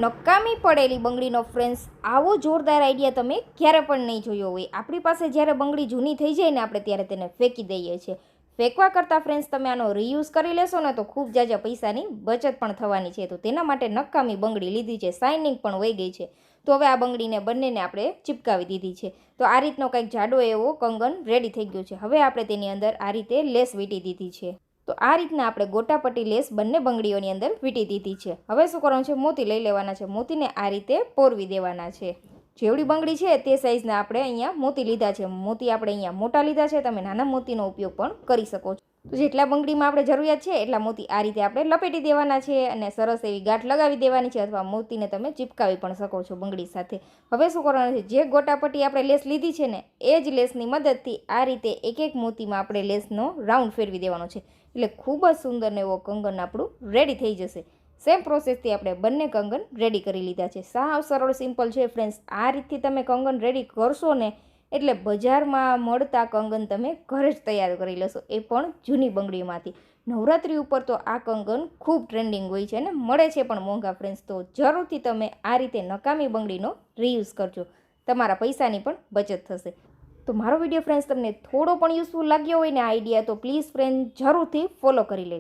નકામી પડેલી બંગડીનો ફ્રેન્ડ્સ આવો જોરદાર આઈડિયા તમે ક્યારે પણ નહીં જોયો હોય. આપણી પાસે જ્યારે બંગડી જૂની થઈ જાય ને આપણે ત્યારે તેને ફેંકી દઈએ છીએ. ફેંકવા કરતાં ફ્રેન્ડ્સ તમે આનો રીયુઝ કરી લેશો ને તો ખૂબ જાજા પૈસાની બચત પણ થવાની છે. તો તેના માટે નકામી બંગડી લીધી છે, શાઇનિંગ પણ વહી ગઈ છે. તો હવે આ બંગડીને બંનેને આપણે ચિપકાવી દીધી છે. તો આ રીતનો કંઈક જાડો એવો કંગન રેડી થઈ ગયો છે. હવે આપણે તેની અંદર આ રીતે લેસ વીંટી દીધી છે. તો આ રીતના આપણે ગોટાપટ્ટી લેસ બંને બંગડીઓની અંદર વીંટી દીધી છે. હવે શું કરવાનું છે, મોતી લઈ લેવાના છે. મોતીને આ રીતે પોરવી દેવાના છે. જેવડી બંગડી છે તે સાઈઝના આપણે અહીંયા મોતી લીધા છે. મોતી આપણે અહીંયા મોટા લીધા છે. તમે નાના મોતીનો ઉપયોગ પણ કરી શકો છો. તો જેટલા બંગડીમાં આપણે જરૂરિયાત છે એટલા મોતી આ રીતે આપણે લપેટી દેવાના છે અને સરસ એવી ગાંઠ લગાવી દેવાની છે, અથવા મોતીને તમે ચિપકાવી પણ શકો છો બંગડી સાથે. હવે શું કરવાનું છે, જે ગોટાપટ્ટી આપણે લેસ લીધી છે ને એ જ લેસની મદદથી આ રીતે એક એક મોતીમાં આપણે લેસનો રાઉન્ડ ફેરવી દેવાનો છે. એટલે ખૂબ જ સુંદર ને એવો કંગન આપણું રેડી થઈ જશે. સેમ પ્રોસેસથી આપણે બંને કંગન રેડી કરી લીધા છે. સાવ સરળ સિમ્પલ છે ફ્રેન્ડ્સ. આ રીતથી તમે કંગન રેડી કરશો ને એટલે બજારમાં મળતા કંગન તમે ઘરે જ તૈયાર કરી લેશો, એ પણ જૂની બંગડીમાંથી. નવરાત્રિ ઉપર તો આ કંગન ખૂબ ટ્રેન્ડિંગ હોય છે અને મળે છે પણ મોંઘા ફ્રેન્ડ્સ. તો જરૂરથી તમે આ રીતે નકામી બંગડીનો રીયુઝ કરજો, તમારા પૈસાની પણ બચત થશે. તો મારો વિડીયો ફ્રેન્ડ્સ તમને થોડો પણ યુઝફુલ લાગ્યો હોય ને આઈડિયા, તો પ્લીઝ ફ્રેન્ડ જરૂરથી ફોલો કરી લેજો.